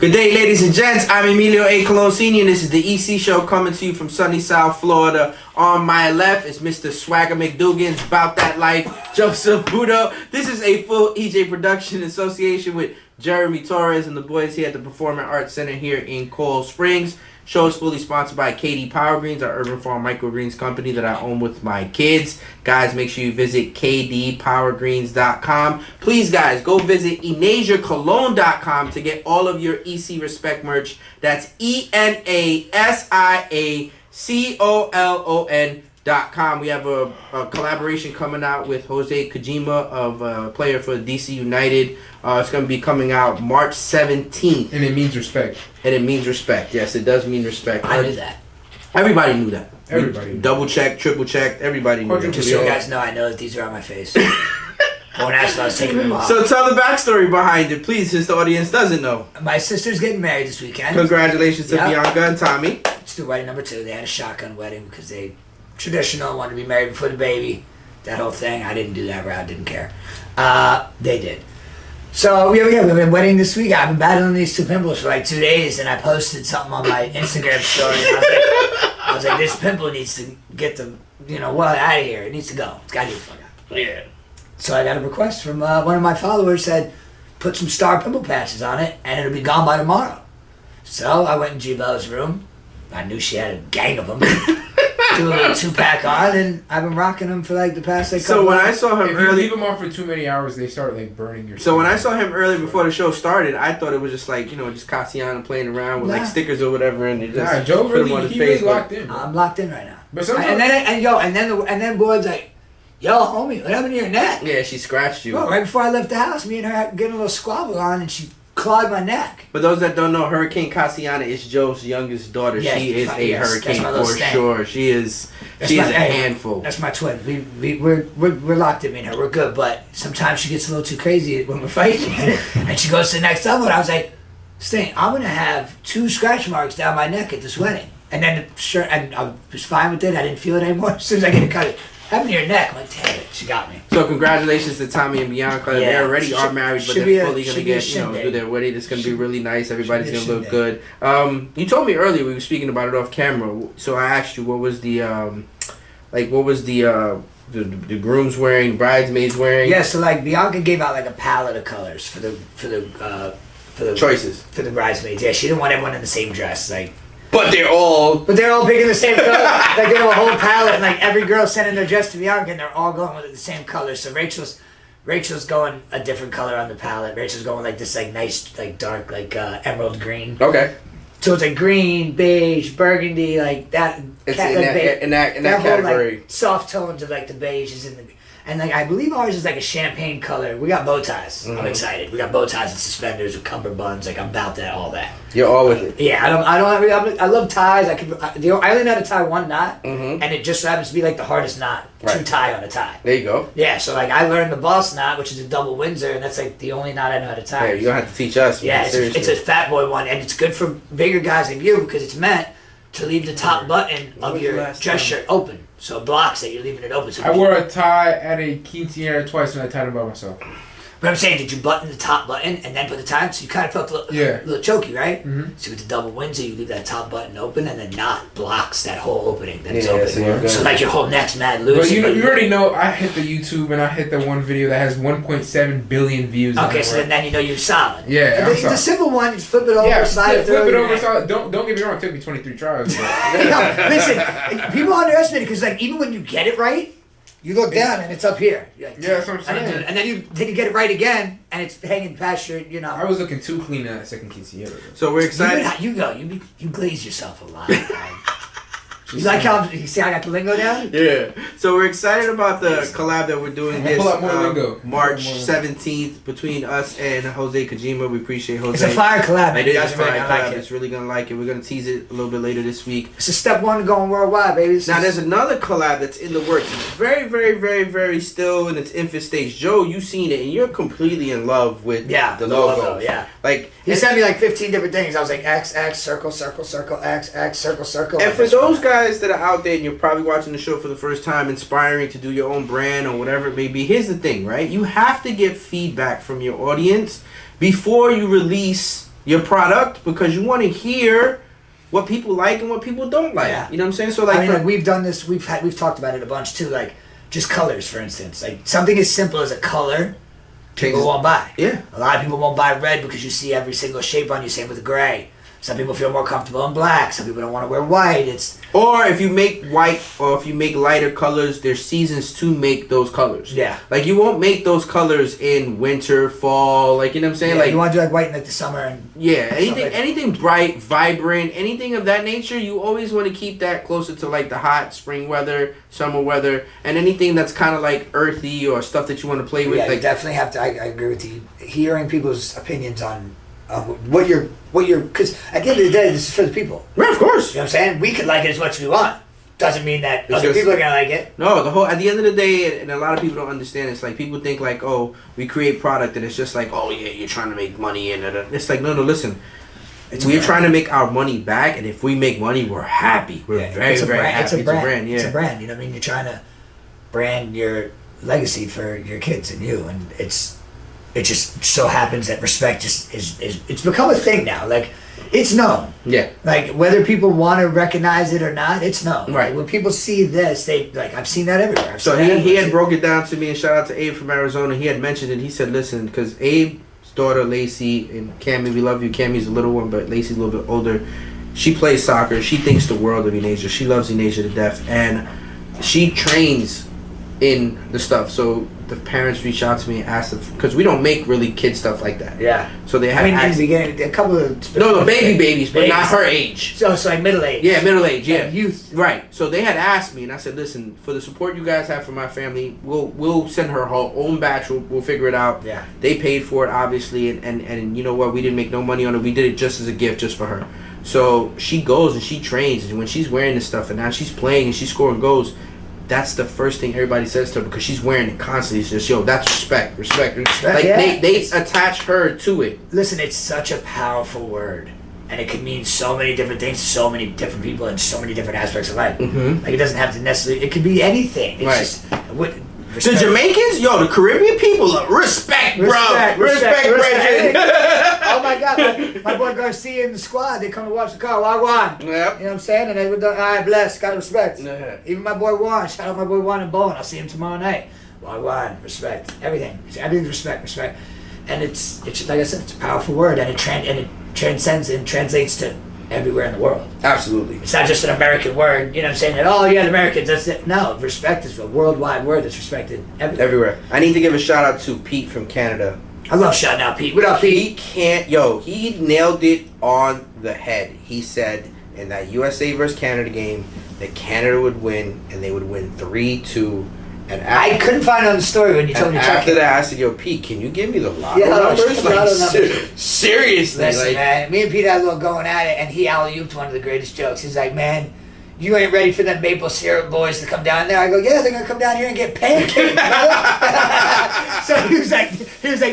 Good day, ladies and gents. I'm Emilio A. Colon Sr. and this is the EC Show coming to you from sunny South Florida. On my left is Mr. Swagger McDougan's About That Life, Joseph Budo. This is a full EJ production in association with Jeremy Torres and the boys here at the Performing Arts Center here in Coral Springs. Show is fully sponsored by KD Power Greens, our urban farm microgreens company that I own with my kids. Guys, make sure you visit kdpowergreens.com. Please, guys, go visit EnasiaCologne.com to get all of your EC RespECt merch. That's EnasiaColon.com. We have a collaboration coming out with Hosei Kijima, of player for DC United. It's going to be coming out March 17th. And it means respect. And it means respect. Yes, it does mean respect. I knew that. Everybody knew that. Everybody. Double checked, triple checked. Everybody knew that. Just so you guys know, I know that these are on my face. Won't ask if I was taking them off. So tell the backstory behind it, please, since the audience doesn't know. My sister's getting married this weekend. Congratulations to Bianca and Tommy. It's the wedding number 2. They had a shotgun wedding because they traditional, wanted to be married before the baby. That whole thing. I didn't do that route. Didn't care. They did. So we've been wedding this week. I've been battling these two pimples for like 2 days, and I posted something on my Instagram story. And I was like, this pimple needs to get the out of here. It needs to go. It's got to get the fuck out. Yeah. So I got a request from one of my followers, said put some star pimple patches on it, and it'll be gone by tomorrow. So I went in G-Belle's room. I knew she had a gang of them. Do a little 2-pack on, and I've been rocking them for like the past couple. So when I saw him if early, you leave them on for too many hours, they start like burning your. So when I saw him early before the show started, I thought it was just like just Cassiano playing around with like stickers or whatever, and it just Joe put him on his face. Really locked in. Bro. I'm locked in right now. But sometimes, and then boyd's like, yo, homie, what happened to your neck? Yeah, she scratched you. Bro, right before I left the house, me and her had getting a little squabble on, and she clawed my neck. For those that don't know, Hurricane Cassiana is Joe's youngest daughter. Yeah, she is a hurricane for sure. She is a handful. That's my twin. We're locked in, me and her. We're good, but sometimes she gets a little too crazy when we're fighting, and she goes to the next level. And I was like, Sting, I'm gonna have 2 scratch marks down my neck at this wedding. And then and I was fine with it. I didn't feel it anymore. As soon as I get a cut, happened to your neck. I'm like, damn it, she got me. So congratulations to Tommy and Bianca. They already are married, but they're fully gonna get do their wedding. It's gonna be really nice. Everybody's gonna look good. You told me earlier, we were speaking about it off camera. So I asked you, what was the the groom's wearing, bridesmaids wearing? Yeah, so like Bianca gave out like a palette of colors for the choices for the bridesmaids. Yeah, she didn't want everyone in the same dress, like. But they're all picking the same color. Like they have a whole palette, and like every girl sending their dress to Bianca, and they're all going with the same color. So Rachel's going a different color on the palette. Rachel's going like this like nice like dark like emerald green. Okay. So it's like green, beige, burgundy, like that. It's in that category. Whole, like, soft tones of like the beige is in the. And like I believe ours is like a champagne color. We got bow ties. I'm excited. We got bow ties and suspenders with cummerbunds. Like I'm about that, all that. You're all with it. Yeah, I love I only know how to tie one knot, and it just happens to be like the hardest knot to tie on a tie. There you go. Yeah, so like I learned the boss knot, which is a double Windsor, and that's like the only knot I know how to tie. Yeah, you're gonna have to teach us. Yeah, it's a fat boy one, and it's good for bigger guys like you because it's meant to leave the top button of your dress shirt open. So it blocks that you're leaving it open. So I wore a tie at a quinceañera twice and I tied it by myself. But I'm saying, did you button the top button and then put the tie on? So you kind of felt a little choky, right? Mm-hmm. So with the double Windsor, you leave that top button open and the knot blocks that whole opening that's open. So like your whole neck's mad loose. But you already know I hit the YouTube and I hit the one video that has 1.7 billion views. Okay, so then you know you're solid. Yeah, the simple one, you flip it over, slide it through. Flip it over, solid. Don't get me wrong, it took me 23 tries. Listen, people underestimate it because like even when you get it right, you look down and it's up here. Like, yeah, that's what I'm saying. And then you get it right again, and it's hanging past your, I was looking too clean at that second quinceañera. So we're excited. You glaze yourself a lot. You like how you see I got the lingo down? Yeah. So we're excited about the collab that we're doing this March 17th between us and Hosei Kijima. We appreciate Hosei. It's a fire collab. It is a fire collab. It's really gonna like it. We're gonna tease it a little bit later this week. It's a step 1 going worldwide, baby. Now there's another collab that's in the works. It's very, very, very, very still in its infant stage. Joe, you've seen it and you're completely in love with the logo. Yeah. Like he sent me like 15 different things. I was like X, circle, circle, circle, X, circle, circle. And for those guys that are out there and you're probably watching the show for the first time, inspiring to do your own brand or whatever it may be, here's the thing, right? You have to get feedback from your audience before you release your product because you want to hear what people like and what people don't like. Yeah. You know what I'm saying? So like, I mean, like we've done this. We've talked about it a bunch too. Like just colors, for instance. Like something as simple as a color, people won't buy. Yeah. A lot of people won't buy red because you see every single shape on you. Same with gray. Some people feel more comfortable in black. Some people don't want to wear white. Or if you make white or if you make lighter colors, there's seasons to make those colors. Yeah. Like you won't make those colors in winter, fall, like you know what I'm saying? Yeah, like you want to do like white in like the summer and anything bright, vibrant, anything of that nature, you always want to keep that closer to like the hot spring weather, summer weather, and anything that's kind of like earthy or stuff that you want to play with. Yeah, like, you definitely have to. I agree with you. Hearing people's opinions on what you're, because at the end of the day, this is for the people. Right, of course. You know what I'm saying? We could like it as much as we want. Doesn't mean that It's other just- people are gonna like it. No, at the end of the day, and a lot of people don't understand. It's like people think like, oh, we create product, and it's just like, oh yeah, you're trying to make money, and it's like, no, listen, we're trying to make our money back, and if we make money, we're happy. We're very happy. It's a brand. Yeah. It's a brand. You know what I mean? You're trying to brand your legacy for your kids and you, and it just so happens that RespECt just is it's become a thing now. Like it's known. Yeah. Like whether people want to recognize it or not, it's known. Right. Like, when people see this, they like I've seen that everywhere. So he had broke it down to me, and shout out to Abe from Arizona. He had mentioned it. He said, listen, because Abe's daughter Lacey and Cammy, we love you. Cammy's a little one, but Lacey's a little bit older. She plays soccer. She thinks the world of Enasia. She loves Enasia to death, and she trains in the stuff. So the parents reached out to me and asked them, because we don't make really kid stuff like that. Yeah. So they had I mean, in asked, the beginning, a couple of no babies, but not her age. So like middle age. Yeah, middle age. Yeah, Like youth. Right. So they had asked me, and I said, listen, for the support you guys have for my family, we'll send her own batch. We'll figure it out. Yeah. They paid for it, obviously, and you know what? We didn't make no money on it. We did it just as a gift, just for her. So she goes and she trains, and when she's wearing this stuff, and now she's playing and she's scoring goals, that's the first thing everybody says to her because she's wearing it constantly. It's just, yo, that's respect. Like Yeah. they attach her to it. Listen, it's such a powerful word, and it can mean so many different things to so many different people in so many different aspects of life. Mm-hmm. Like it doesn't have to necessarily. It could be anything. It's Right. just what. The respect- Jamaicans, yo, the Caribbean people, respect, bro. Respect, brethren. Oh my God, my boy Garcia in the squad, they come to watch the car. Wagwan. Yep. You know what I'm saying? And they were done, all right, bless, got respect. Yeah. Even my boy Juan, shout out my boy Juan and Bowen. I'll see him tomorrow night. Wagwan, respect. Everything. Everything's respect. And it's like I said, it's a powerful word, and it transcends and translates to everywhere in the world. Absolutely. It's not just an American word, you know what I'm saying? That, oh, yeah, the Americans, that's it. No, respect is a worldwide word that's respected Everywhere. I need to give a shout out to Pete from Canada. I love shouting out Pete. What up, Pete? He nailed it on the head. He said in that USA versus Canada game that Canada would win, and they would win 3-2. And I couldn't find it on the story when you told me to check after it. that, I said, yo, Pete, can you give me the lotto Yeah, numbers? lotto numbers. Seriously. Listen, like, man, me and Pete had a little going at it, and he alley-ooped one of the greatest jokes. He's like, man, you ain't ready for them maple syrup boys to come down there. I go, yeah, they're gonna come down here and get pancaked, brother. So he was like,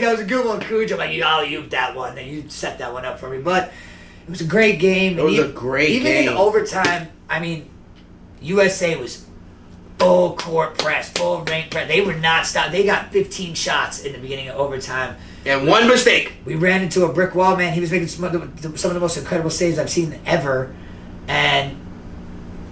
that was a good one, Cooge. I'm like, you alley-ooped that one, then you set that one up for me. But it was a great game. It was a great even game. Even in overtime, I mean, USA was full court press, full rank press. They were not stopped. They got 15 shots in the beginning of overtime. and one mistake. We ran into a brick wall, man. He was making some of the most incredible saves I've seen ever. And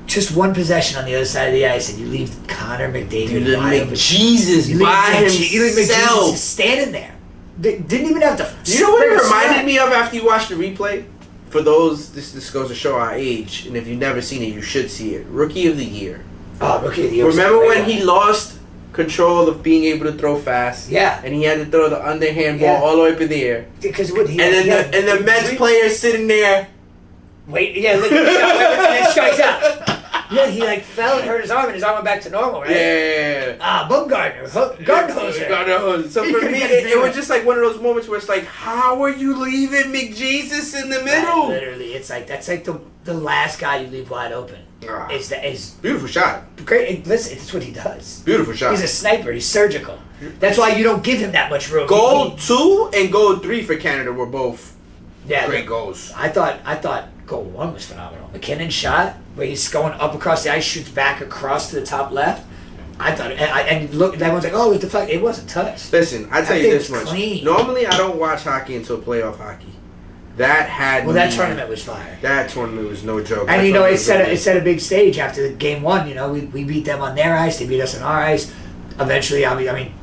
just one possession on the other side of the ice, and you leave Connor McDavid You wide make open. Jesus You leave by You leave McJesus himself. just standing there. They didn't even have to. You know what it reminded me of after you watched the replay? For those, this goes to show our age, and if you've never seen it, you should see it. Rookie of the Year. Oh, Rookie of the Year. Remember when he lost control of being able to throw fast? Yeah. And he had to throw the underhand ball Yeah. all the way up in the air. Because what he And then the Mets player sitting there. Wait, yeah, look, and then strikes out. Yeah, he like fell and hurt his arm, and his arm went back to normal, right? Yeah. Bumgarner, Gardenhoser. Gardenhoser. So for me, it was just like one of those moments where it's like, how are you leaving McJesus in the middle? Literally, it's like that's like the last guy you leave wide open. Ah. Is Beautiful shot. great. Listen, it's what he does. Beautiful shot. He's a sniper. He's surgical. That's why you don't give him that much room. Goal 2 and goal 3 for Canada were both Yeah, great goals. I thought goal 1 was phenomenal. McKinnon's shot where he's going up across the ice, shoots back across to the top left. I thought, and look, everyone's like, oh, it was deflected. It wasn't touched. Listen, I tell you think this it's much. clean. Normally, I don't watch hockey until playoff hockey. That had that tournament was fire. That tournament was no joke. And it set a big stage after game one. We beat them on their ice. They beat us on our ice. Eventually, I mean,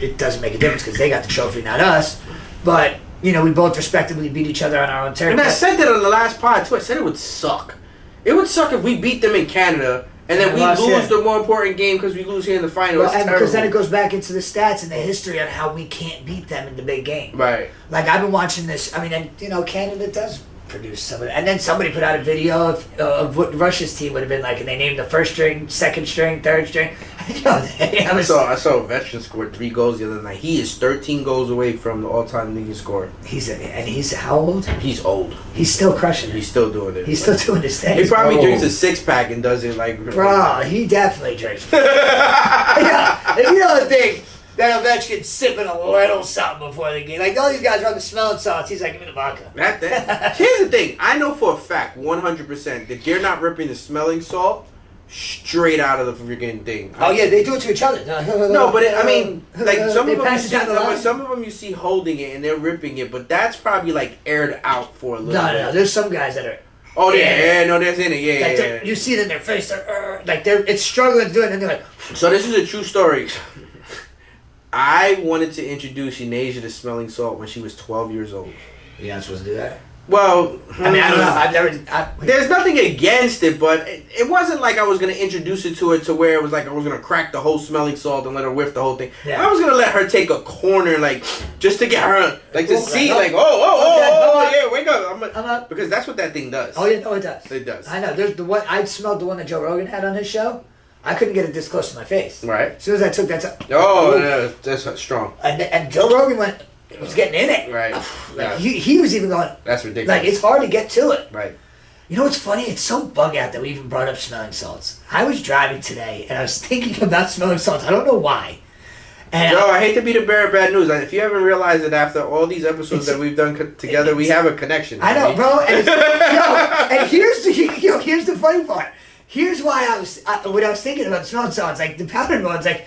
it doesn't make a difference because they got the trophy, not us. But we both respectively beat each other on our own territory. And I said that on the last pod too. I said it would suck. It would suck if we beat them in Canada and then we lose the more important game because we lose here in the final. Well, and because then it goes back into the stats and the history on how we can't beat them in the big game. Right. Like I've been watching this. I mean, and Canada does produce some of it. And then somebody put out a video of what Russia's team would have been like, and they named the first string, second string, third string. I saw a veteran scored 3 goals the other night. He is 13 goals away from the all-time leading scorer. He's how old? He's old. He's still crushing it. He's still doing it. He's still doing his thing. He probably drinks a 6-pack and does it like... Bro, he definitely drinks. Yeah, if you don't think that Ovechkin's sipping a little something before the game. Like, all these guys are on the smelling salts. He's like, give me the vodka. Here's the thing. I know for a fact, 100%, that they're not ripping the smelling salt straight out of the freaking thing. Oh, yeah, they do it to each other. No, but I mean, like, some of them you see holding it and they're ripping it, but that's probably, like, aired out for a little bit. No, there's some guys that are... Oh, yeah, that's in it, yeah. You see it in their face, it's struggling to do it, and they're like... So this is a true story. I wanted to introduce Inasia to smelling salt when she was 12 years old. You're not supposed to do that? Well, I mean, I don't know. There's nothing against it, but it wasn't like I was going to introduce it to her to where it was like I was going to crack the whole smelling salt and let her whiff the whole thing. Yeah. I was going to let her take a corner, like, just to get her, like, to see, like, yeah, wake up. I'm up. Because that's what that thing does. Oh, yeah, no, it does. It does. I know. There's I smelled the one that Joe Rogan had on his show. I couldn't get it this close to my face. Right. As soon as I took that... yeah, that's strong. And Joe Rogan was getting in it. Right. Like, he was even going... That's ridiculous. Like, it's hard to get to it. Right. You know what's funny? It's so bug out that we even brought up smelling salts. I was driving today, and I was thinking about smelling salts. I don't know why. And Joe, I hate to be the bearer of bad news. If you haven't realized that after all these episodes that we've done together, we have a connection. I know, bro. And here's the funny part. Here's why when I was thinking about smelling salts, like the powdered ones, like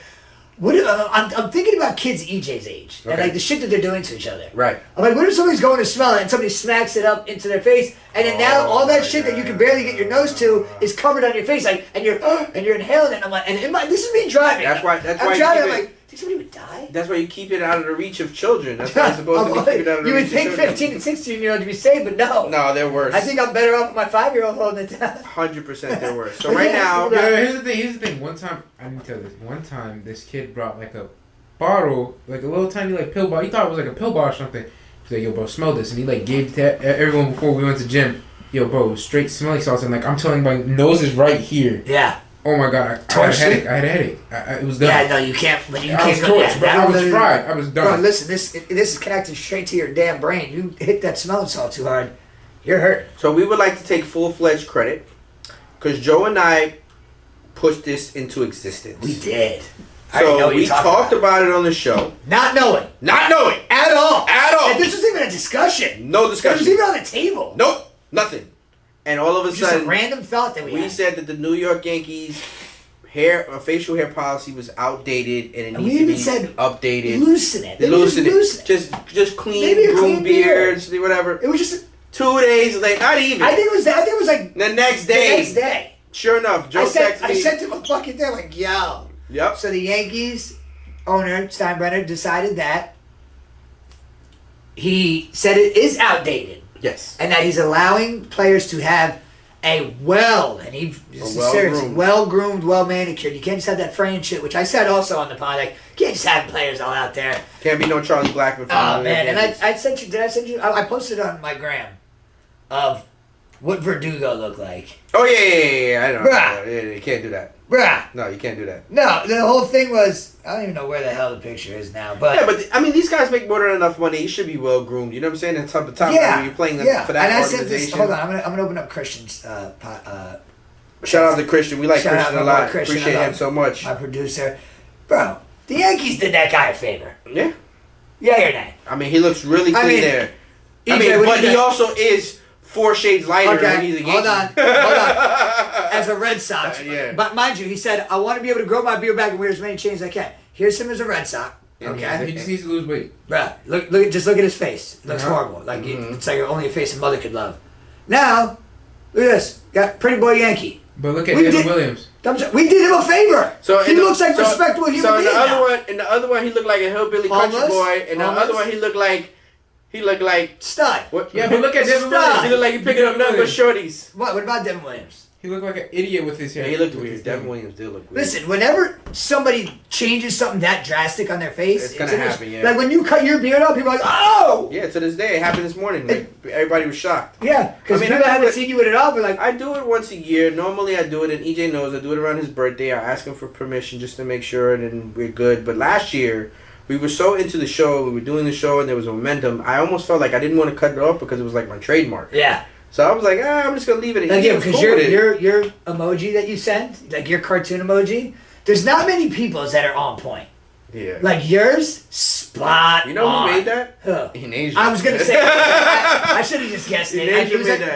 I'm thinking about kids EJ's age and like the shit that they're doing to each other. Right. I'm like, what if somebody's going to smell it and somebody smacks it up into their face, and then now all that shit that you can barely get your nose to is covered on your face, like, and you're inhaling it. And I'm like, this is me driving. That's why. I'm driving. I'm like, think somebody would die? That's why you keep it out of the reach of children. That's why you're supposed to keep it out of the reach of children. You would think 15 and 16-year-olds to be safe, but no. No, they're worse. I think I'm better off with my 5-year-old holding it down. 100% they're worse. So right now... Here's the thing. One time, I didn't tell this. One time, this kid brought like a bottle, like a little tiny like pill bottle. He thought it was like a pill bottle or something. He's like, yo, bro, smell this. And he like gave it to everyone before we went to gym. Yo, bro, straight smelling salts. And like, I'm telling you, my nose is right here. Yeah. Oh my god, I had a headache. It was done. Yeah, no, you can't. But you can't go. I was fried. I was done. Bro, listen, this is connected straight to your damn brain. You hit that smelling salt too hard, you're hurt. So we would like to take full-fledged credit because Joe and I pushed this into existence. We did. So we talked about it on the show. Not knowing at all. And this was even a discussion. No discussion. It was even on the table. Nope, nothing. And all of a sudden, just a random thought that we had. said that the New York Yankees facial hair policy was outdated and it needs to be updated. Loosen it. Just clean, groom beards, whatever. It was just 2 days late, not even. I think it was like the next day. Sure enough, Joe texted me. I sent him a fucking thing like, yo. Yep. So the Yankees owner Steinbrenner decided that he said it is outdated. Yes. And that he's allowing players to have well-groomed, well-manicured. You can't just have that fraying shit, which I said also on the pod. Like, you can't just have players all out there. Can't be no Charlie Blackmon. Oh, man. And I sent you, did I send you? I posted on my gram of what Verdugo looked like. Oh, yeah. I know. Bruh. Yeah, you can't do that. Bruh. No, you can't do that. No, the whole thing was, I don't even know where the hell the picture is now. But yeah, but I mean, these guys make more than enough money. You should be well groomed. You know what I'm saying? That's the time when you're playing for that and I organization. said this. Hold on, I'm gonna open up Christian's. Shout out to Christian. We like Christian a lot. Appreciate him so much. My producer, bro. The Yankees did that guy a favor. Yeah. Yeah or nay? I mean, he looks really clean there. But he also is 4 shades lighter when he's a Yankee. Hold on. As a Red Sox. Yeah. But mind you, he said, I want to be able to grow my beard back and wear as many chains as I can. Here's him as a Red Sox. Okay. He just needs to lose weight. Bruh, just look at his face. It looks horrible. Like it's like only a face a mother could love. Now, look at this. Got Pretty Boy Yankee. But look at Devin Williams. We did him a favor. So he looks like respectable human being. So in the other one, he looked like a hillbilly country boy. In the other one, he looked like stud. What? Yeah, but look at Devin Williams. He looked like he picking up nothing but shorties. What about Devin Williams? He looked like an idiot with his hair. Yeah, he looked weird. Devin Williams did look weird. Listen, whenever somebody changes something that drastic on their face, it's gonna happen. Yeah. Like when you cut your beard up, people are like, "Oh!" Yeah, to this day, it happened this morning. Like, everybody was shocked. Yeah, because people haven't seen you with it all. But like, I do it once a year. Normally, I do it, and EJ knows I do it around his birthday. I ask him for permission just to make sure, and then we're good. But last year, we were so into the show. We were doing the show, and there was momentum. I almost felt like I didn't want to cut it off because it was like my trademark. Yeah. So I was like, I'm just gonna leave it. Like, yeah, because your emoji that you send, like your cartoon emoji, there's not many people's that are on point. Yeah. Like yours, spot. You know on. who made that? Who? In Asia. I was gonna say. I should have just guessed it. As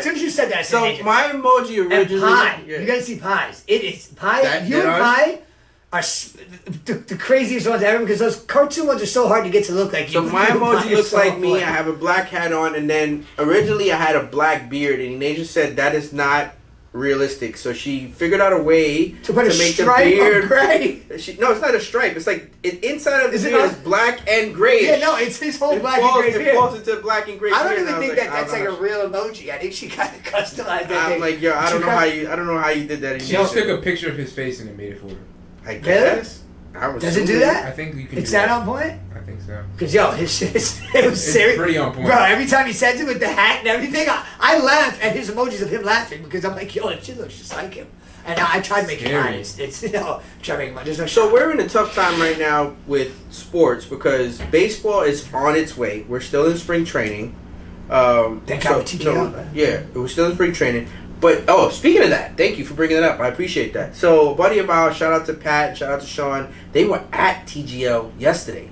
soon as you said that, I said so Asia. my emoji originally. And pie. Yeah. You gotta see pies. It is pie. That- You and that pie are the craziest ones ever because those cartoon ones are so hard to get to look like you. So my emoji looks so like me. funny. I have a black hat on, and then originally I had a black beard, and Asia said that is not realistic. So she figured out a way to put a make the stripe beard of gray. No, it's not a stripe. It's like inside of the Is it beard not? is black and gray. Yeah, no, it's his whole black and gray It beard. falls into black and gray. I don't beard, even and think that's like a real emoji. I think she kind of customized that. I'm like, yo, I don't know how you did that. She just took a picture of his face and it made it for her. I guess. Does it do that? I think you can. It's that on point? I think so. Because, yo, his shit it was serious. Pretty on point. Bro, every time he sends it with the hat and everything, I laugh at his emojis of him laughing because I'm like, yo, that shit looks just like him. And I tried making mine. It's try making mine. There's no So we're in a tough time right now with sports because baseball is on its way. We're still in spring training. Thank God for TGL. Yeah, we're still in spring training. But, speaking of that, thank you for bringing it up. I appreciate that. So, a buddy of ours, shout out to Pat, shout out to Sean, they were at TGL yesterday.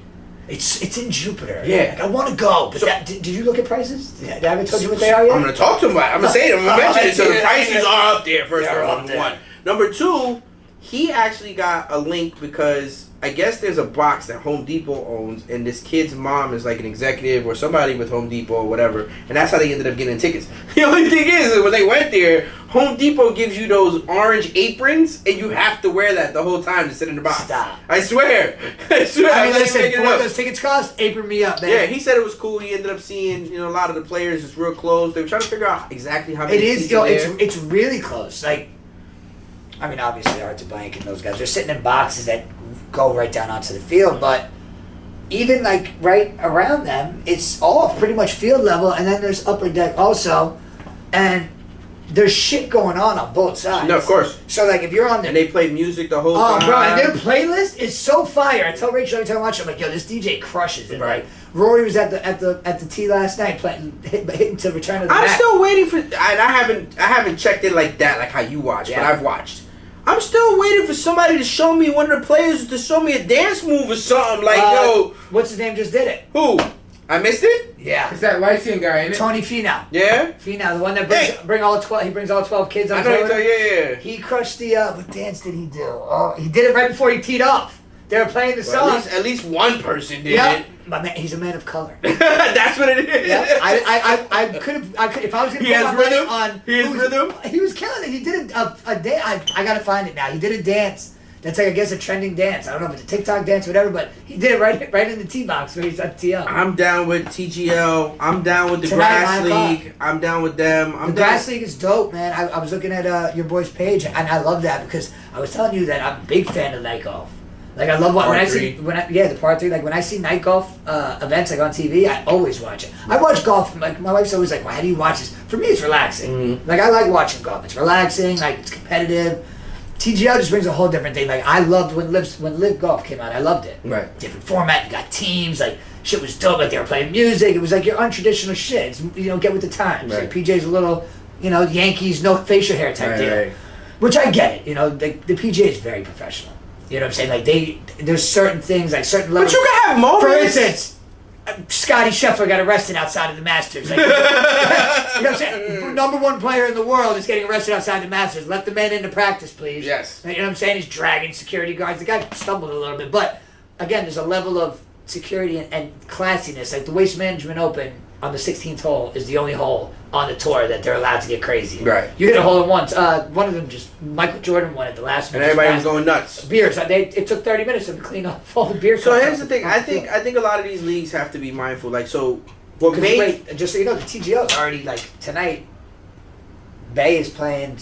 It's in Jupiter. Yeah. Like, I want to go. But did you look at prices? Did I haven't told you what they are yet? I'm going to talk to him about it. I'm going to say it. I'm going to mention it. So, the prices are up there, first of all, number one. Number two, he actually got a link because I guess there's a box that Home Depot owns, and this kid's mom is like an executive or somebody with Home Depot or whatever, and that's how they ended up getting tickets. The only thing is when they went there, Home Depot gives you those orange aprons, and you have to wear that the whole time to sit in the box. Stop. I swear. I swear. I mean, listen, making for it what up. those tickets cost, apron me up, man. Yeah, he said it was cool. He ended up seeing, a lot of the players is real close. They were trying to figure out exactly how many seats are there. It's really close. Like, I mean, obviously, Arthur Blank and those guys, they're sitting in boxes that go right down onto the field, but even like right around them, it's all pretty much field level, and then there's upper deck also, and there's shit going on both sides. No, of course. So like if you're on there, And they play music the whole time. oh bro, and their playlist is so fire. I tell Rachel every time I watch it, I'm like, yo, this DJ crushes it. Right. Like Rory was at the tee last night playing hitting to Return of the I'm Mac. still waiting for. I haven't checked it like that, like how you watch, Yeah. but I've watched. I'm still waiting for somebody to show me one of the players to show me a dance move or something. Like, yo, what's his name? Just did it. who? I missed it. Yeah. It's that light skinned guy, ain't it? Tony Finau. Yeah. Finau, the one that brings all 12. He brings all 12 kids on I know. tour. Yeah. He crushed the. What dance did he do? Oh, he did it right before he teed off. They were playing the Well, song. at least one person did Yeah. it. My man, he's a man of color. That's what it is. Yeah. I could have. If I was gonna He put has my money rhythm? on. He has rhythm? He was killing it. He did a dance. I gotta find it now. He did a dance. That's like, I guess, a trending dance. I don't know if it's a TikTok dance or whatever, but he did it right in the tee box where he's at TL. I'm down with TGL. I'm down with the Tonight, Grass 9 League. I'm down with them. The Grass League is dope, man. I was looking at your boy's page, and I love that because I was telling you that I'm a big fan of night golf. Like, I love when I see the par 3. Like, when I see night golf events like on TV, I always watch it. I watch golf. Like, my wife's always like, "Why do you watch this?" For me, it's relaxing. Mm-hmm. Like, I like watching golf. It's relaxing. Like, it's competitive. TGL just brings a whole different thing. Like, I loved when Live Golf came out. I loved it. Right. Different format. You got teams. Like, shit was dope. Like, they were playing music. It was like your untraditional shit. It's, get with the times. Right. Like, PJ's a little, Yankees, no facial hair type deal. Right. Which I get it. The PGA is very professional. You know what I'm saying? Like, there's certain things, like certain levels. But you can have moments. For instance, Scotty Scheffler got arrested outside of the Masters. Like, you know what I'm saying? Number one player in the world is getting arrested outside the Masters. Let the man into practice, please. Yes. You know what I'm saying? He's dragging security guards. The guy stumbled a little bit. But, again, there's a level of security and classiness. Like the Waste Management Open on the 16th hole is the only hole on the tour that they're allowed to get crazy. Right. You hit a hole in once. One of them just Michael Jordan won it the last one. And everybody was going nuts. Beers. It took 30 minutes to clean off all the beer. So here's the thing. I think a lot of these leagues have to be mindful. Like so, what made wait, just so you know, the TGO is already like tonight. Bay is playing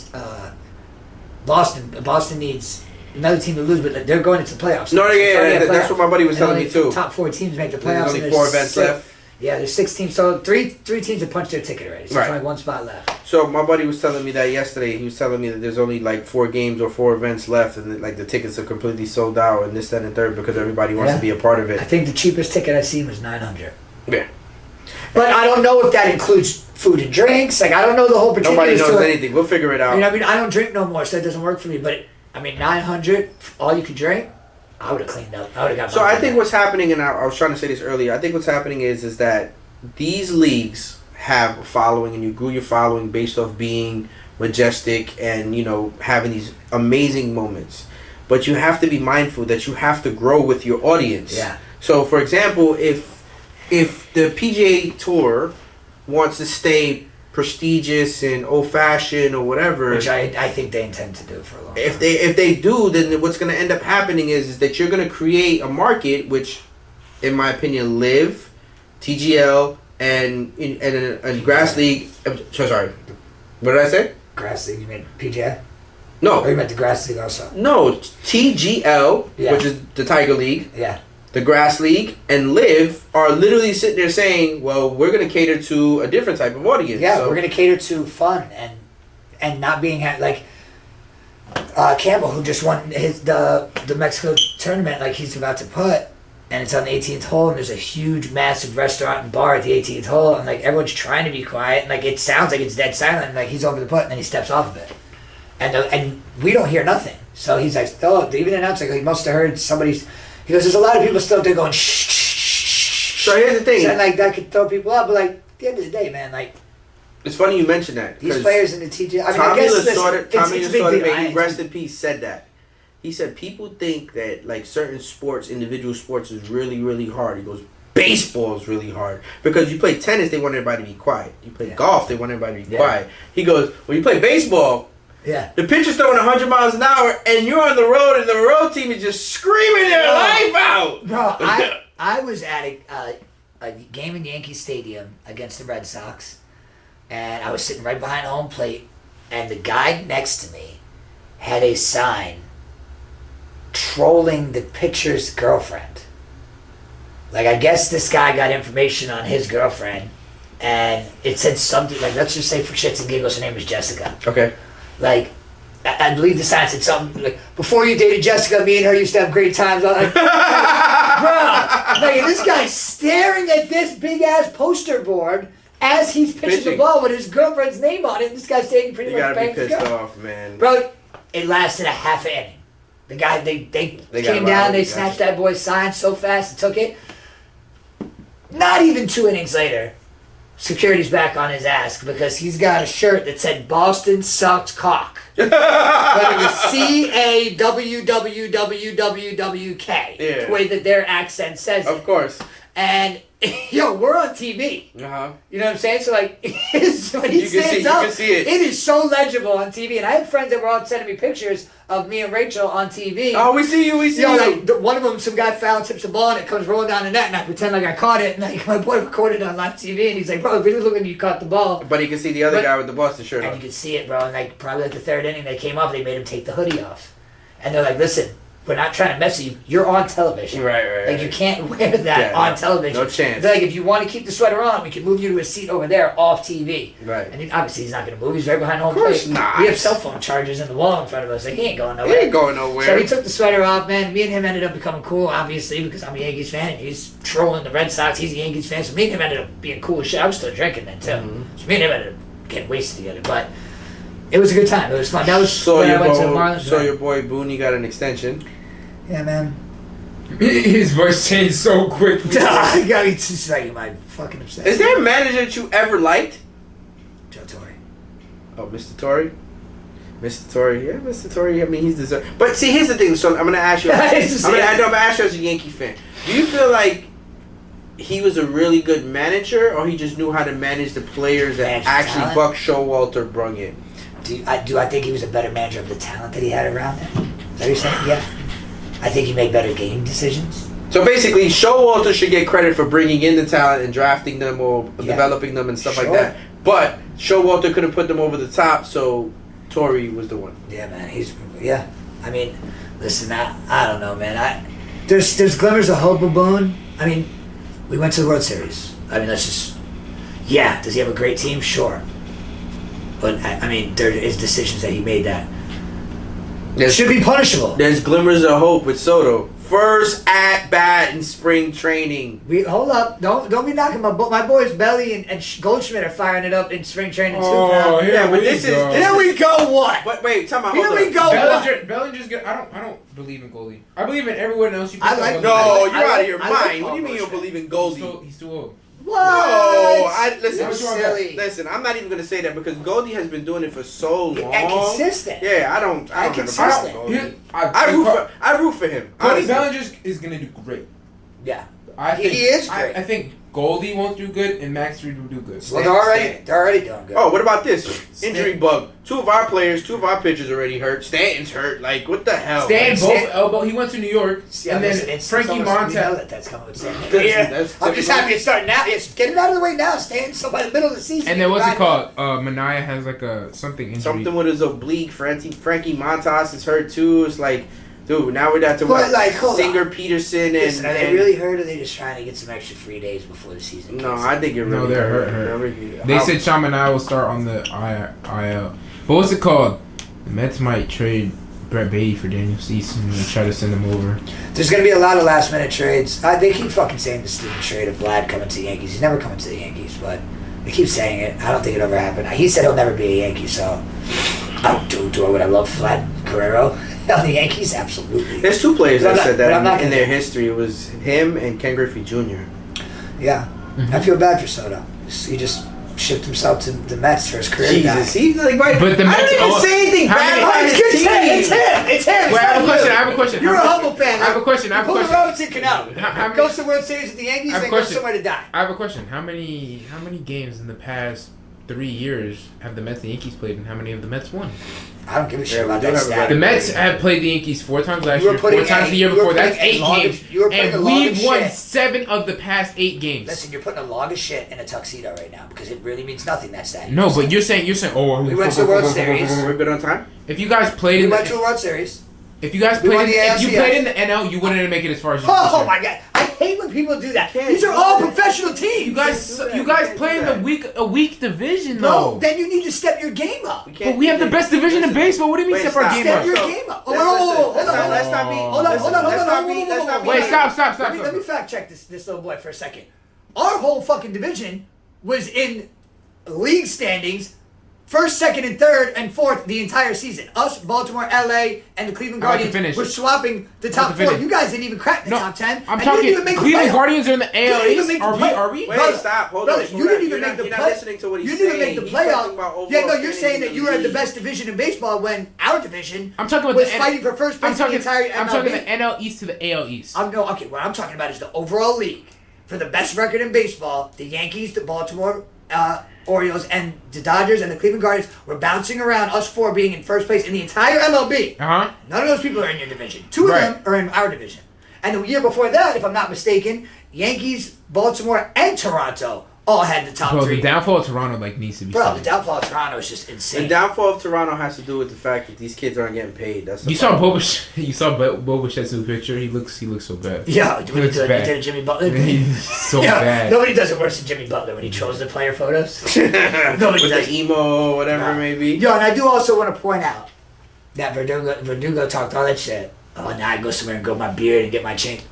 Boston. Boston needs another team to lose, but they're going into the playoffs. No, that's what my buddy was telling me too. Top 4 teams make the playoffs. There's only 4 events left. Yeah, there's 6 teams. So three teams have punched their ticket already. So Right. there's only 1 spot left. So my buddy was telling me that yesterday. He was telling me that there's only like 4 games or 4 events left, and like the tickets are completely sold out, and this, that, and third because everybody wants to be a part of it. I think the cheapest ticket I've seen was $900. Yeah. But I don't know if that includes food and drinks. Like I don't know the whole particulars. Nobody knows to it. anything. We'll figure it out. I mean, I don't drink no more, so it doesn't work for me. But I mean, $900, all you could drink. I would have cleaned up. I would have got. So I think what's happening, and I was trying to say this earlier. I think what's happening is that these leagues have a following, and you grew your following based off being majestic and having these amazing moments. But you have to be mindful that you have to grow with your audience. Yeah. So, for example, if the PGA Tour wants to stay prestigious and old-fashioned or whatever, which I think they intend to do for a long time. If they do, then what's going to end up happening is that you're going to create a market, which, in my opinion, Live, TGL, and Grass League. Sorry, what did I say? Grass League. You meant PGA? No. Or you meant the Grass League also? No, TGL, which is the Tiger League. Yeah. The Grass League and Live are literally sitting there saying, well, we're going to cater to a different type of audience. Yeah, we're going to cater to fun and not being like Campbell, who just won the Mexico tournament, like he's about to put, and it's on the 18th hole, and there's a huge, massive restaurant and bar at the 18th hole, and like everyone's trying to be quiet, and like it sounds like it's dead silent, and like he's over the putt, and then he steps off of it, and we don't hear nothing. So he's like, oh, they even announced like he must have heard somebody's. He goes, there's a lot of people still there going, shh, shh, shh. So here's the thing. So, like, that could throw people up, but, like, at the end of the day, man, like... It's funny you mentioned that. These players in the TJ... I mean, Tommy I guess Lasorda, maybe rest in peace, said that. He said, people think that, like, certain sports, individual sports, is really, really hard. He goes, baseball is really hard. Because you play tennis, they want everybody to be quiet. You play golf, they want everybody to be quiet. He goes, when you play baseball... Yeah. The pitcher's throwing 100 miles an hour, and you're on the road, and the road team is just screaming their life out. Bro, I was at a game in Yankee Stadium against the Red Sox, and I was sitting right behind home plate, and the guy next to me had a sign trolling the pitcher's girlfriend. Like, I guess this guy got information on his girlfriend, and it said something like, let's just say for shits and giggles, her name is Jessica. Okay. Like, I believe the sign said something like, before you dated Jessica, me and her used to have great times. I'm like, bro, like, this guy's staring at this big-ass poster board as he's pitching the ball with his girlfriend's name on it, and this guy's taking pretty much bang to go. You gotta be pissed off, man. Bro, it lasted a half inning. The guy, they came down, they snatched that boy's sign so fast and took it. Not even 2 innings later, security's back on his ass because he's got a shirt that said Boston sucks cock. But it was CAWWWWK. Yeah. The way that their accent says it. Of course. And yo, we're on TV. Uh-huh. You know what I'm saying? So like, when he stands up, you can see it. It is so legible on TV. And I had friends that were all sending me pictures of me and Rachel on TV. Oh, we see you, You know, like one of them, some guy foul tips the ball and it comes rolling down the net, and I pretend like I caught it, and like my boy recorded it on live TV, and he's like, "Bro, it really looked like you caught the ball." But he can see the other guy with the Boston shirt and on. you could see it, bro. And like probably like the third inning, they came off, they made him take the hoodie off, and they're like, "Listen, we're not trying to mess with you. You're on television. Right. Like you can't wear that on television. No chance. They're like, if you want to keep the sweater on, we can move you to a seat over there off TV. Right. And obviously he's not going to move. He's right behind home Of course plate. not. We have cell phone chargers in the wall in front of us. Like he ain't going nowhere. He ain't going nowhere. So he took the sweater off, man. Me and him ended up becoming cool, obviously, because I'm a Yankees fan and he's trolling the Red Sox. He's a Yankees fan, so me and him ended up being cool as shit. I was still drinking then too. Mm-hmm. So me and him ended up getting wasted together, but. It was a good time. It was fun. That was so when I went to the Marlins. So your boy Booney got an extension. Yeah, man. His voice changed so quick. I got me just like my fucking upset. Is there a manager that you ever liked? Joe Torre. Oh, Mr. Torre? Mr. Torre, yeah, Mr. Torre, I mean, he's deserved. But see, here's the thing, so I'm going to ask you, I'm going to ask you as a Yankee fan. Do you feel like he was a really good manager, or he just knew how to manage the players that actually Buck Showalter brung in? Do I think he was a better manager of the talent that he had around him? Is that what you're saying? Yeah. I think he made better game decisions. So basically, Showalter should get credit for bringing in the talent and drafting them or developing them and stuff like that. But Showalter couldn't put them over the top, so Torrey was the one. Yeah, man. I mean, listen, I don't know, man. There's glimmers of hope, Boone. I mean, we went to the World Series. I mean, let's just... Yeah, does he have a great team? Sure. But, I mean, there is decisions that he made that should be punishable. There's glimmers of hope with Soto. First at bat in spring training. Hold up! Don't be knocking my boys Belly and Goldschmidt are firing it up in spring training too. Oh, yeah, but this is here we go. What? But wait, tell me. Here we go. Bellinger's good. I don't believe in Goldie. I believe in everyone else. No, you're out of your mind. What do you mean you don't believe in Goldie? He's too old. What? No, listen. Silly. Listen, I'm not even gonna say that because Goldie has been doing it for so long And consistent. Yeah, I don't consistent. I root for him. Cody Bellinger is gonna do great. Yeah, I think he is great. I think Goldie won't do good, and Max Fried will do good. Well, they're already doing good. Oh, what about this injury bug? Two of our pitchers already hurt. Stanton's hurt. Like, what the hell? Both elbow. He went to New York, and then Frankie Montas. That's coming with Stanton. I'm just happy it's starting now. Get it out of the way now, Stanton. So by the middle of the season. And then what's it called? Manaya has like a something injury. Something with his oblique. Frankie Montas is hurt too. It's like. Dude, now we're down to Singer, Peterson, and... Are they really hurt, or are they just trying to get some extra free days before the season? No, I think you're really No, they're hurt. They said Shamanai will start on the IL. But what's it called? The Mets might trade Brett Beatty for Daniel Cease and try to send him over. There's going to be a lot of last-minute trades. They keep fucking saying the stupid trade of Vlad coming to the Yankees. He's never coming to the Yankees, but they keep saying it. I don't think it ever happened. He said he'll never be a Yankee, so... Would I love Vlad Guerrero? On the Yankees, absolutely. There's two players that said that in their history. It was him and Ken Griffey Jr. Yeah. I feel bad for Soto. He just shipped himself to the Mets for his career. Jesus, he's like, right. But the Mets, I didn't even say anything bad about his team. It's him. Wait, I have a question. You're a humble fan. I have a question. Pull the Robinson Cano. Goes to the World Series with the Yankees and goes somewhere to die. I have a question. How many games in the past 3 years have the Mets and Yankees played, and how many of the Mets won? I don't give a shit about that stat. The Mets have played the Yankees 4 times last year, 4 times the year before. That's 8 games. And we've won 7 of the past 8 games. Listen, you're putting a log of shit in a tuxedo right now because it really means nothing, that stat. No, but you're saying, oh, we went to the World Series. We're good on time? If you guys played we went to a World Series. If you guys played in the NL, you wouldn't make it as far as you Oh my god. I hate when people do that. These are all professional teams. You guys play in a weak division though. No, then you need to step your game up. But we have the best division in baseball. What do you mean step our game up? Step your game up. Hold on. Wait, stop. Let me fact check this little boy for a second. Our whole fucking division was in league standings. First, second, and third, and fourth the entire season. Us, Baltimore, LA, and the Cleveland Guardians were swapping the top 4. You guys didn't even crack the top 10. I'm talking Cleveland Guardians are in the AL East. Are we? Wait, stop. Hold on. You didn't even make the playoffs. You're not listening to what he's saying. You didn't even make the playoffs. Yeah, no, you're saying that you were the best division in baseball when our division was fighting for first place in the entire MLB. I'm talking the NL East to the AL East. What I'm talking about is the overall league. For the best record in baseball, the Yankees, the Baltimore Orioles, and the Dodgers and the Cleveland Guardians were bouncing around, us 4 being in first place in the entire MLB. Uh-huh. None of those people are in your division. 2 of them are in our division. And the year before that, if I'm not mistaken, Yankees, Baltimore, and Toronto all had the top 3. The downfall of Toronto needs to be the downfall of Toronto is just insane. The downfall of Toronto has to do with the fact that these kids aren't getting paid. That's you saw Boba Fett's new picture. He looks so bad. Yeah, he did Jimmy Butler. He's so bad. Nobody does it worse than Jimmy Butler when he chose the player photos. Nobody with does. The emo or whatever it may be. Yo, and I do also want to point out that Verdugo talked all that shit. Oh, now I go somewhere and grow my beard and get my chain.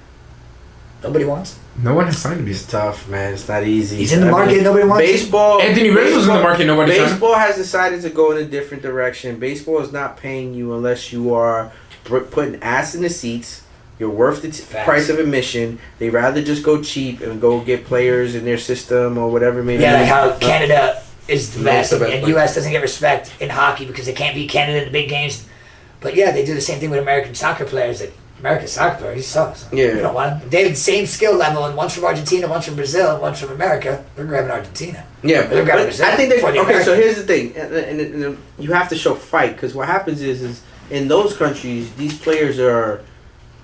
Nobody wants it. No one has signed him. It's tough, man. It's not easy. He's in the market. Nobody wants baseball. Anthony Rizzo's in the market. Nobody. Baseball has decided to go in a different direction. Baseball is not paying you unless you are putting ass in the seats. You're worth the price of admission. They rather just go cheap and go get players in their system or whatever. Maybe. Yeah, like how Canada is the best and U.S. doesn't get respect in hockey because they can't beat Canada in the big games. But yeah, they do the same thing with American soccer players that American soccer player. He sucks. Yeah. You don't want him. They have the same skill level, and one's from Argentina, one's from Brazil, and one's from America. They're grabbing Argentina. Yeah, They're grabbing but Brazil. I think they before the okay. So Americans. here's the thing, and you have to show fight because what happens is in those countries, these players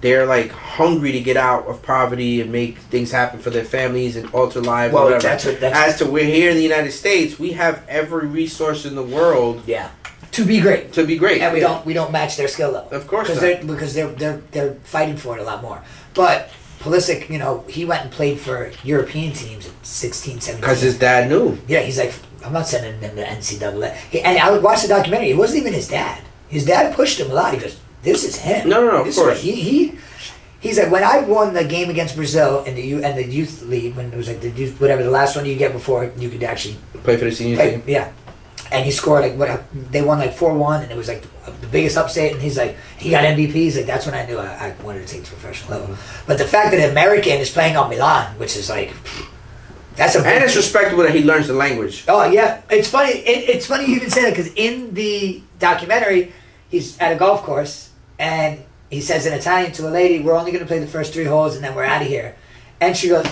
they're like hungry to get out of poverty and make things happen for their families and alter lives. Well, or whatever. that's As to we're here in the United States, we have every resource in the world. Yeah. To be great. To be great. And we don't match their skill level. Of course because not. they're fighting for it a lot more. But Pulisic, he went and played for European teams at 16, 17. Because his dad knew. Yeah, he's like, I'm not sending him to NCAA. And I would watch the documentary. It wasn't even his dad. His dad pushed him a lot. He goes, "This is him." No, this of course. He's like, when I won the game against Brazil in the youth league, when it was like the youth, whatever, the last one you get before you could actually Play for the senior team. Yeah. And he scored they won like 4-1, and it was like the biggest upset. And he's like, he got MVP. He's like, that's when I knew I wanted to take it to professional level. But the fact that an American is playing on Milan, which is like, that's a And it's respectable that he learns the language. Oh yeah, it's funny. It's funny you even say that because in the documentary, he's at a golf course and he says in Italian to a lady, "We're only going to play the first 3 holes and then we're out of here." And she goes,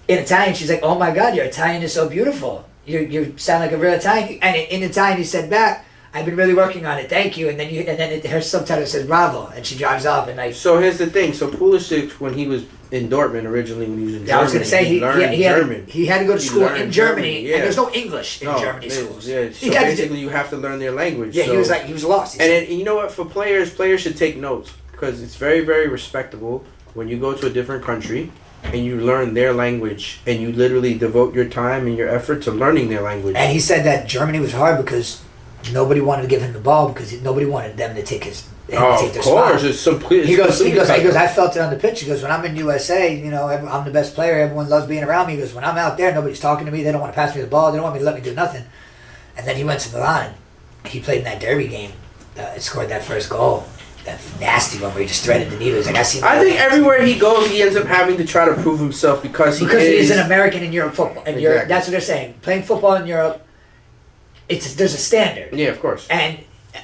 in Italian, she's like, "Oh my God, your Italian is so beautiful. You sound like a real Italian." And in Italian, he said back, "I've been really working on it. Thank you." And then her subtitle says "Bravo," and she drives off. And like, So here's the thing. So Pulisic, when he was in Dortmund originally, when he was in Germany, I was going to say he learned German. he had to go to He school learned in Germany, German, yeah. and there's no English in Germany there's- schools. Yeah, He so had to basically you have to learn their language. Yeah, so. he was lost. And then, you know what? For players should take notes because it's very, very respectable when you go to a different country and you learn their language and you literally devote your time and your effort to learning their language. And he said that Germany was hard because nobody wanted to give him the ball because nobody wanted them to take his. Of course, it's complete. He goes. I felt it on the pitch. He goes, when I'm in USA, I'm the best player. Everyone loves being around me. He goes, when I'm out there, nobody's talking to me. They don't want to pass me the ball. They don't want me to let me do nothing. And then he went to Milan. He played in that derby game. Scored that first goal. That nasty one where he just threaded the needle. He's like, I think everywhere he goes, he ends up having to try to prove himself because he is an American in Europe football. In Europe, Exactly. that's what they're saying. Playing football in Europe, there's a standard. Yeah, of course. And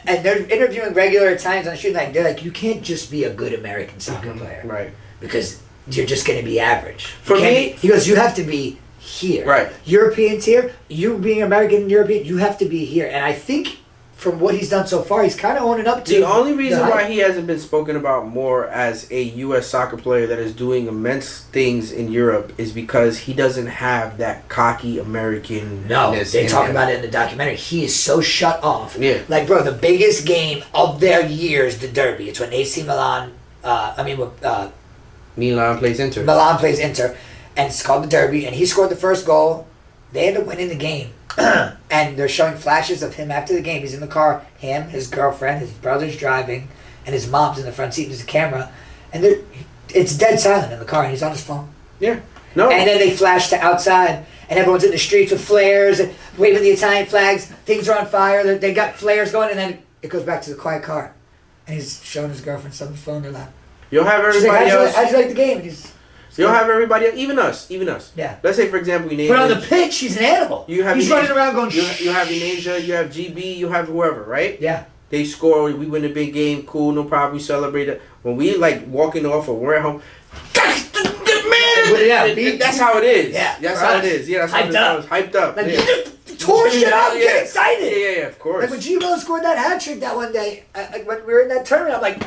they're interviewing regular Italians on the street. Like, they're like, you can't just be a good American soccer player, Right. because you're just going to be average. For me, he goes, you have to be here. Right. Europeans here. You being American and European, you have to be here. And I think from what he's done so far, he's kind of owning up to. The only reason hype. why he hasn't been spoken about more as a U.S. soccer player that is doing immense things in Europe is because he doesn't have that cocky American. No, they talk about it in the documentary. He is so shut off. Yeah. Like, bro, the biggest game of their years, the derby. It's when AC Milan. Milan plays Inter. Milan plays Inter, and it's called the derby. And he scored the first goal. They end up winning the game. And they're showing flashes of him after the game. He's in the car, him, his girlfriend, his brother's driving, and his mom's in the front seat. There's a camera, and it's dead silent in the car, and he's on his phone. Yeah. No. And then they flash to outside, and everyone's in the streets with flares and waving the Italian flags. Things are on fire. They got flares going, and then it goes back to the quiet car, and he's showing his girlfriend something on the phone. They're like, You'll have she's like, everybody else. how'd you like the game? And You'll have everybody, even us. Yeah. Let's say, for example, you name. But on the pitch, he's an animal. He's running around going. You have Inasia, you have GB, you have whoever, right? Yeah. They score. We win a big game. Cool, no problem. We celebrate it. When we like walking off or we're at home, man, that's how it is. Yeah, that's how it is. Yeah, that's how it is. Hyped up. Like, yeah. tore shit up. Get excited. Yeah, of course. Like when Gino scored that hat trick that one day, when we were in that tournament, I'm like,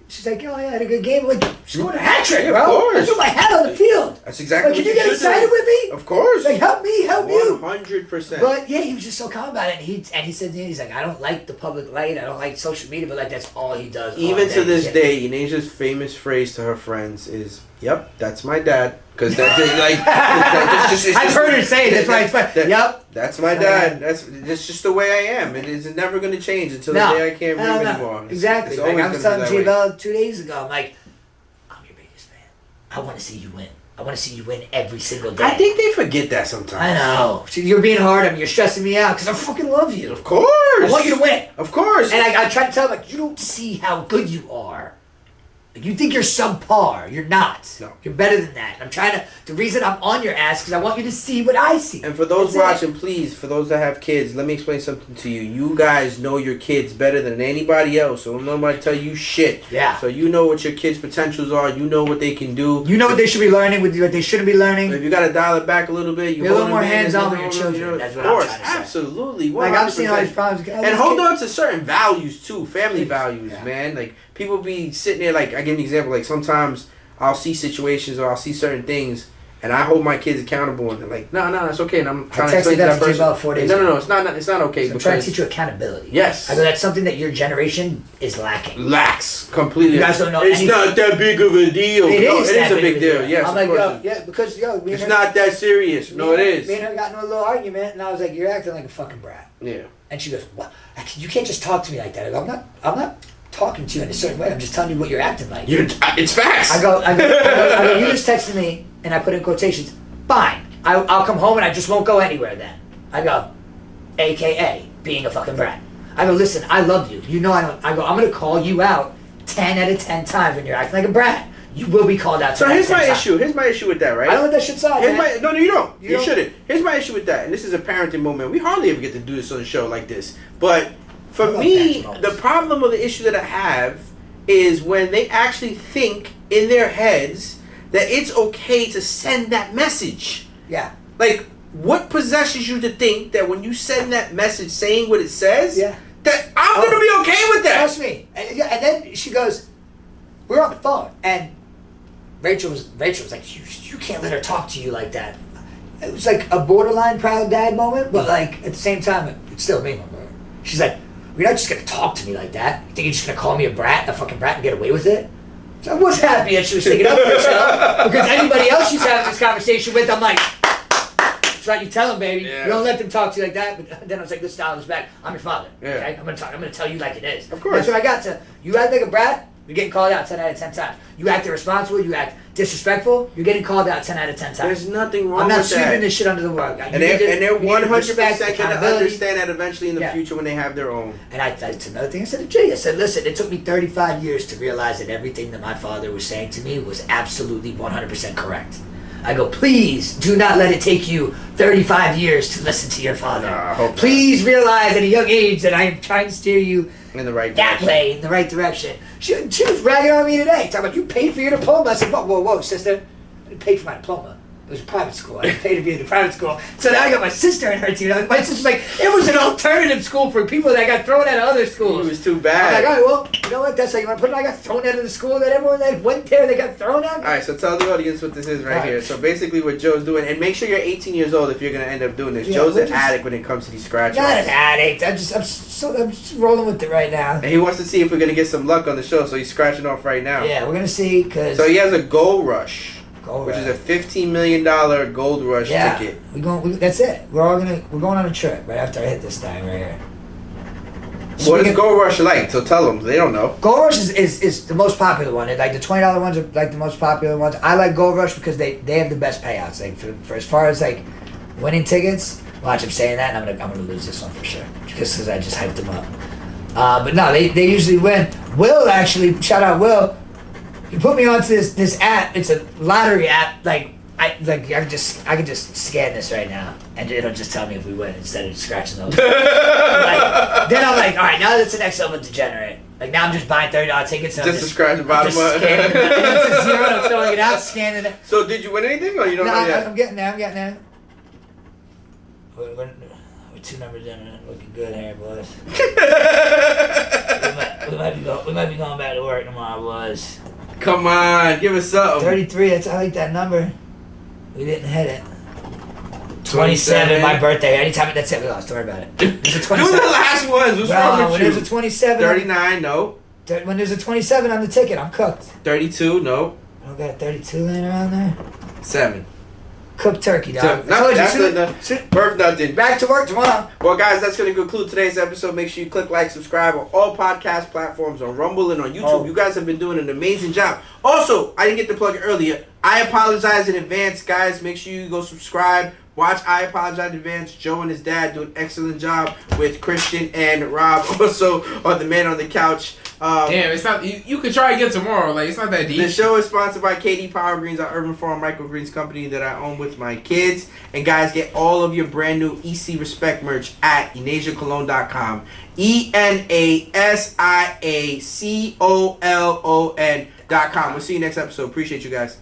she's like, I had a good game. I'm like, scored a hat trick, Yeah, bro. of course. I threw my hat on the field. That's exactly Like, what can you get excited with me? Of course. Like, help me, help you. 100%. But yeah, he was just so calm about it. And he said, he's like, I don't like the public light. I don't like social media, but like that's all he does. Even to this day, Inasia's famous phrase to her friends is, "Yep, that's my dad." Because that's just I've heard her say it. That's why it's funny. Yep. That's my dad. That's just the way I am. It is never going to change until the day I can't breathe anymore. Exactly. It's Like always I was gonna be telling that way. G-Bell 2 days ago, I'm like, I'm your biggest fan. I want to see you win. I want to see you win every single day. I think they forget that sometimes. I know. You're being hard on me. You're stressing me out because I fucking love you. Of course. I want you to win. Of course. And I try to tell him, like, you don't see how good you are You think you're subpar. You're not. No. You're better than that. I'm trying to... The reason I'm on your ass because I want you to see what I see. And for those That's watching, please, for those that have kids, let me explain something to you. You guys know your kids better than anybody else, so don't nobody tell you shit. Yeah. So you know what your kids' potentials are. You know what they can do. You know what they should be learning, what they shouldn't be learning. If you got to dial it back a little bit, Be a little more hands-on with your children. That's what I'm trying to say. Absolutely. 100%. Like, I'm seeing all these problems. And hold on to certain values, too. Family values, Yeah. man. Like, people be sitting there, like, I give an example. Like, sometimes I'll see situations or I'll see certain things, and I hold my kids accountable, and they're like, no, that's okay. And I'm trying to explain to that person. About 4 days No, ago. it's not okay. So I'm trying to teach you accountability. Yes. I go, that's something that your generation is lacking. Lacks completely. You guys don't know It's anything. not that big of a deal. It is a big deal. Yes, I'm of like, course yo, it is. yeah, because, yo, It's not that serious. No, it is. Me and her got into a little argument, and I was like, you're acting like a fucking brat. Yeah. And she goes, what? You can't just talk to me like that. I go, I'm not talking to you in a certain way. I'm just telling you what you're acting like. It's facts. I go, you just texted me, and I put in quotations, fine. I'll come home and I just won't go anywhere then. I go, AKA being a fucking brat. I go, listen, I love you. You know I don't. I go, I'm going to call you out 10 out of 10 times when you're acting like a brat. You will be called out 10 So here's my times. issue. Here's my issue with that, right? I don't let that shit slide, man. No, you don't. You don't? shouldn't. Here's my issue with that, and this is a parenting moment. We hardly ever get to do this on a show like this. But for me, the problem or the issue that I have is when they actually think in their heads that it's okay to send that message. Yeah. Like, what possesses you to think that when you send that message saying what it says, that I'm going to be okay with that? Trust me. And then she goes, we're on the phone, and Rachel was like, you can't let her talk to you like that. It was like a borderline proud dad moment, but like at the same time, it's still me, my brother. She's like, you're not just gonna talk to me like that. You think you're just gonna call me a fucking brat, and get away with it? So I was happy that she was sticking up for herself, because anybody else she's having this conversation with, I'm like, that's right, you tell them, baby. Yeah. You don't let them talk to you like that. But then I was like, this down, this back. I'm your father. Yeah. Okay, I'm gonna tell you like it is. Of course. That's what I got to. You act like a brat, you're getting called out 10 out of 10 times. You act irresponsible, you act disrespectful, you're getting called out 10 out of 10 times. There's nothing wrong I'm not with that. sweeping this shit under the rug. And they're 100% going to understand that eventually in the Yeah. future when they have their own. And that's another thing I said to Jay. I said, listen, it took me 35 years to realize that everything that my father was saying to me was absolutely 100% correct. I go, please do not let it take you 35 years to listen to your father. Please realize at a young age that I am trying to steer you in the right that direction. way, in the right direction. She was ragging on me today, talking about, you paid for your diploma. I said, whoa, sister. I didn't pay for my diploma. It was a private school. I didn't pay to be in a private school. So now I got my sister in her team. My sister's like, it was an alternative school for people that got thrown out of other schools. It was too bad. I'm like, all right, well, you know what? That's how you want to put it. I got thrown out of the school that everyone that went there, they got thrown out. All right, so tell the audience what this is right here. So basically what Joe's doing, and make sure you're 18 years old if you're going to end up doing this. Yeah, Joe's we're an just- addict when it comes to these scratch Not offs. an addict. I'm just rolling with it right now. And he wants to see if we're going to get some luck on the show, so he's scratching off right now. Yeah, we're going to see, because... So he has a Gold Rush, which is a $15 million Gold Rush ticket. That's it. We're going on a trip right after I hit this thing right here. So What is Gold Rush like? So tell them. They don't know. Gold Rush is the most popular one. Like the $20 ones are like the most popular ones. I like Gold Rush because they have the best payouts. Like for as far as like winning tickets. Watch, I'm saying that, and I'm gonna lose this one for sure, just because I just hyped them up. But no, they usually win. Will actually, shout out Will. He put me onto this app. It's a lottery app. I can just scan this right now, and it'll just tell me if we win instead of scratching those. Then I'm like, all right, now that's the next level degenerate. Like now I'm just buying $30 tickets. And Just to scratch the bottom just of it. scanning it. It's a zero. And I'm throwing it out, scanning it. So did you win anything, or you don't No, know yet? I'm getting there. We're 2 numbers in and looking good here, boys. we might be going back to work tomorrow, boys. Come on, give us something. 33, I like that number. We didn't hit it. 27, my birthday. Anytime that's it, we lost. Don't worry about it. There's a 27. Do the last ones. What's wrong with when you? there's a 27. 39, no. When there's a 27 on the ticket, I'm cooked. 32, no. I don't got a 32 laying around there. 7. Cooked turkey, dog. So, no, that's worth nothing. Back to work tomorrow. Well, guys, that's going to conclude today's episode. Make sure you click like, subscribe on all podcast platforms, on Rumble and on YouTube. Oh. You guys have been doing an amazing job. Also, I didn't get to plug it earlier. I apologize in advance, guys. Make sure you go subscribe Watch I Apologize in Advance. Joe and his dad do an excellent job with Christian and Rob. Also on The Man on the Couch. Damn, it's not. You could try again tomorrow. Like, it's not that deep. The show is sponsored by KD Power Greens, our Urban Farm Microgreens company that I own with my kids. And guys, get all of your brand new EC RespECt merch at EnasiaCologne.com. ENASIACOLON.com. We'll see you next episode. Appreciate you guys.